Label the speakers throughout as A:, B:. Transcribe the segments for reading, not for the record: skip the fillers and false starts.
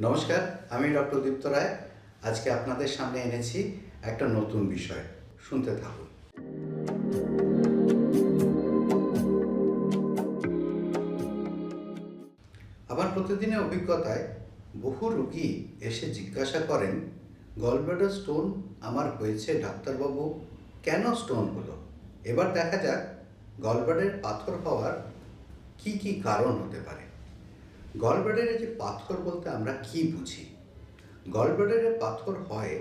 A: নমস্কার, আমি ডক্টর দীপ্ত রায়। আজকে আপনাদের সামনে এনেছি একটা নতুন বিষয়। শুনতে থাকুন। আমার প্রতিদিনের অভিজ্ঞতায় বহু রোগী এসে জিজ্ঞাসা করেন, গলব্লাডার স্টোন আমার হয়েছে ডাক্তারবাবু, কেন স্টোন হলো? এবার দেখা যাক গলব্লাডারের পাথর হওয়ার কি কি কারণ হতে পারে। গলব্লাডারে যে পাথর বলতে আমরা কি বুঝি? গলব্লাডারে পাথর হয়,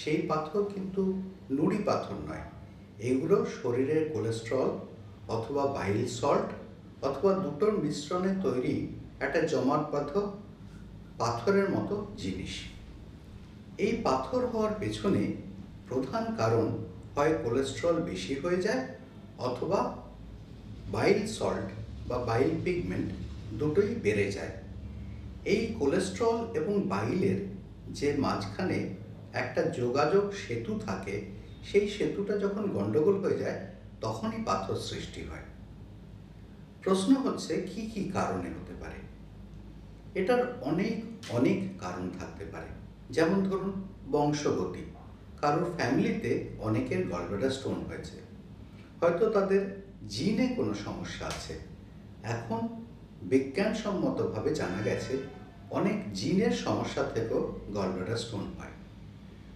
A: সেই পাথর কিন্তু নুড়ি পাথর নয়। এগুলো শরীরের কোলেস্ট্রল অথবা বাইল সল্ট অথবা দুটোর মিশ্রণে তৈরি একটা জমাটবদ্ধ পাথরের মতো জিনিস। এই পাথর হওয়ার পেছনে প্রধান কারণ হয় কোলেস্ট্রল বেশি হয়ে যায় অথবা বাইল সল্ট বা বাইল পিগমেন্ট দুটোই বেড়ে যায়। এই কোলেস্ট্রল এবং বাইলের যে মাঝখানে একটা যোগাযোগ সেতু থাকে, সেই সেতুটা যখন গণ্ডগোল হয়ে যায় তখনই পাথর সৃষ্টি হয়। প্রশ্ন হচ্ছে কি কি কারণে হতে পারে? এটার অনেক অনেক কারণ থাকতে পারে। যেমন ধরুন বংশগতি, কারোর ফ্যামিলিতে অনেকের গলব্লাডার স্টোন হয়েছে, হয়তো তাদের জিনে কোনো সমস্যা আছে। এখন বিজ্ঞানসম্মতভাবে জানা গেছে অনেক জিনের সমস্যা থেকেও গলব্লাডার স্টোন হয়।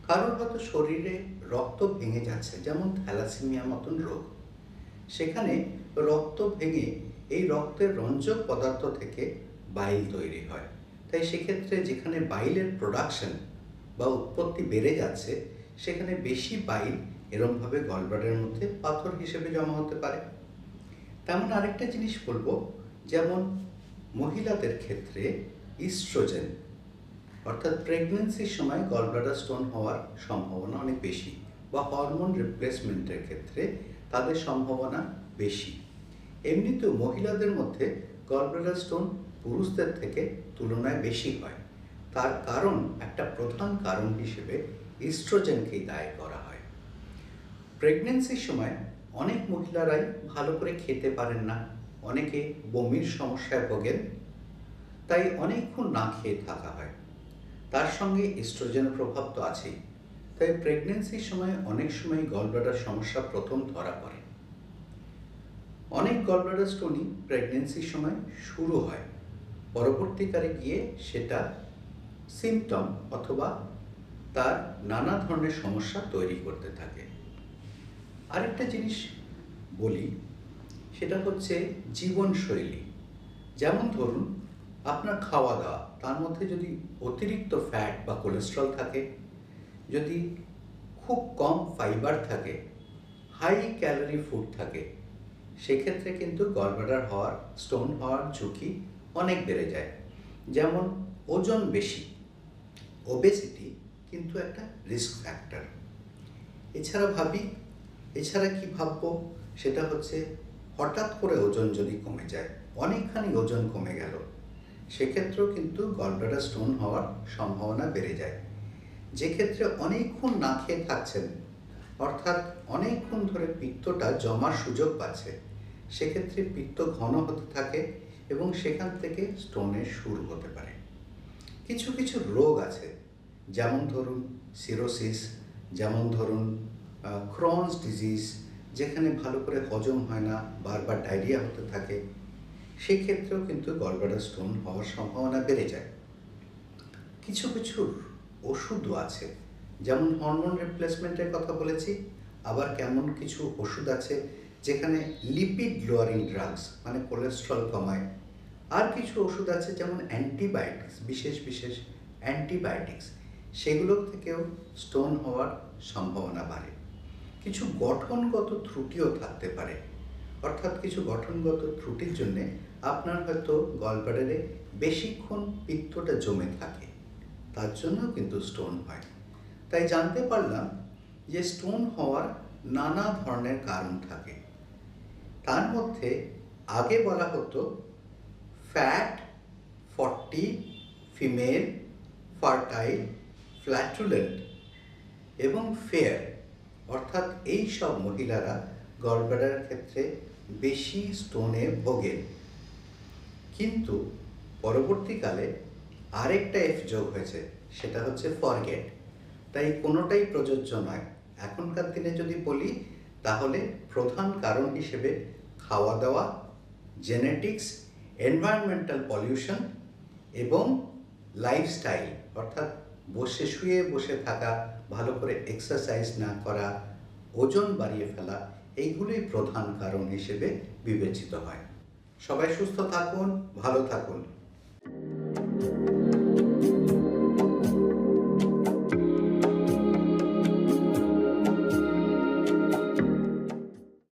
A: কারোর হয়তো শরীরে রক্ত ভেঙে যাচ্ছে, যেমন থ্যালাসেমিয়া মতন রোগ। সেখানে রক্ত ভেঙে এই রক্তের রঞ্জক পদার্থ থেকে বাইল তৈরি হয়। তাই সেক্ষেত্রে যেখানে বাইলের প্রোডাকশন বা উৎপত্তি বেড়ে যাচ্ছে, সেখানে বেশি বাইল এরমভাবে গলব্লাডারের মধ্যে পাথর হিসেবে জমা হতে পারে। তেমন আরেকটা জিনিস বলবো, যেমন মহিলাদের ক্ষেত্রে ইস্ট্রোজেন অর্থাৎ প্রেগনেন্সির সময় গলব্লাডার স্টোন হওয়ার সম্ভাবনা অনেক বেশি, বা হরমোন রিপ্লেসমেন্টের ক্ষেত্রে তাদের সম্ভাবনা বেশি। এমনিতেও মহিলাদের মধ্যে গলব্লাডার স্টোন পুরুষদের থেকে তুলনায় বেশি হয়। তার কারণ, একটা প্রধান কারণ হিসেবে ইস্ট্রোজেনকেই দায়ী করা হয়। প্রেগনেন্সির সময় অনেক মহিলারাই ভালো করে খেতে পারেন না, অনেকে বমির সমস্যায় ভোগেন, তাই অনেকক্ষণ না খেয়ে থাকা হয়। তার সঙ্গে ইস্ট্রোজেনের প্রভাব তো আছেই। তাই প্রেগনেন্সির সময় অনেক সময় গলব্লাডার সমস্যা প্রথম ধরা পড়ে। অনেক গলব্লাডার স্টোনই প্রেগনেন্সির সময় শুরু হয়, পরবর্তীকালে গিয়ে সেটা সিমটম অথবা তার নানা ধরনের সমস্যা তৈরি করতে থাকে। আরেকটা জিনিস বলি, সেটা হচ্ছে জীবনশৈলী। যেমন ধরুন আপনার খাওয়া দাওয়া, তার মধ্যে যদি অতিরিক্ত ফ্যাট বা কোলেস্ট্রল থাকে, যদি খুব কম ফাইবার থাকে, হাই ক্যালোরি ফুড থাকে, সেক্ষেত্রে কিন্তু গলব্লাডার হওয়ার, স্টোন হওয়ার ঝুঁকি অনেক বেড়ে যায়। যেমন ওজন বেশি, ওবেসিটি কিন্তু একটা রিস্ক ফ্যাক্টর। এছাড়া কি ভাববো, সেটা হচ্ছে হঠাৎ করে ওজন যদি কমে যায়, অনেকখানি ওজন কমে গেল, সেক্ষেত্রেও কিন্তু গলব্লাডার স্টোন হওয়ার সম্ভাবনা বেড়ে যায়। যে ক্ষেত্রে অনেকক্ষণ না খেয়ে থাকছেন, অর্থাৎ অনেকক্ষণ ধরে পিত্তটা জমার সুযোগ পাচ্ছে, সেক্ষেত্রে পিত্ত ঘন হতে থাকে এবং সেখান থেকে স্টোনের শুরু হতে পারে। কিছু কিছু রোগ আছে, যেমন ধরুন সিরোসিস, যেমন ধরুন ক্রনস ডিজিজ, যেখানে ভালো করে হজম হয় না, বারবার ডায়রিয়া হতে থাকে, সেক্ষেত্রেও কিন্তু গলব্লাডার স্টোন হওয়ার সম্ভাবনা বেড়ে যায়। কিছু কিছু ওষুধও আছে, যেমন হরমোন রিপ্লেসমেন্টের কথা বলেছি, আবার কেমন কিছু ওষুধ আছে যেখানে লিপিড লোয়ারিং ড্রাগস, মানে কোলেস্ট্রল কমায়। আর কিছু ওষুধ আছে যেমন অ্যান্টিবায়োটিক্স, বিশেষ বিশেষ অ্যান্টিবায়োটিক্স, সেগুলোর থেকেও স্টোন হওয়ার সম্ভাবনা বাড়ে। কিছু গঠনগত ত্রুটিও থাকতে পারে, অর্থাৎ কিছু গঠনগত ত্রুটির জন্যে আপনার হয়তো গলব্লাডারে বেশিক্ষণ পিত্তটা জমে থাকে, তার জন্যও কিন্তু স্টোন হয়। তাই জানতে পারলাম যে স্টোন হওয়ার নানা ধরনের কারণ থাকে। তার মধ্যে আগে বলা হতো ফ্যাট, 40, ফিমেল, ফার্টাইল, ফ্ল্যাটুলেন্ট এবং ফেয়ার, অর্থাৎ এই সব মহিলারা গলব্লাডারের ক্ষেত্রে বেশি স্টোনে ভোগেন। কিন্তু পরবর্তীকালে আরেকটা এফ যোগ হয়েছে, সেটা হচ্ছে ফরগেট। তাই কোনোটাই প্রযোজ্য নয়। এখনকার দিনে যদি বলি তাহলে প্রধান কারণ হিসেবে খাওয়া দাওয়া, জেনেটিক্স, এনভায়রনমেন্টাল পলিউশন এবং লাইফস্টাইল, অর্থাৎ বসে থাকা, ভালো করে এক্সারসাইজ না করা, ওজন বাড়িয়ে ফেলা, এইগুলোই প্রধান কারণ হিসেবে বিবেচিত হয়। সবাই সুস্থ থাকুন, ভালো থাকুন।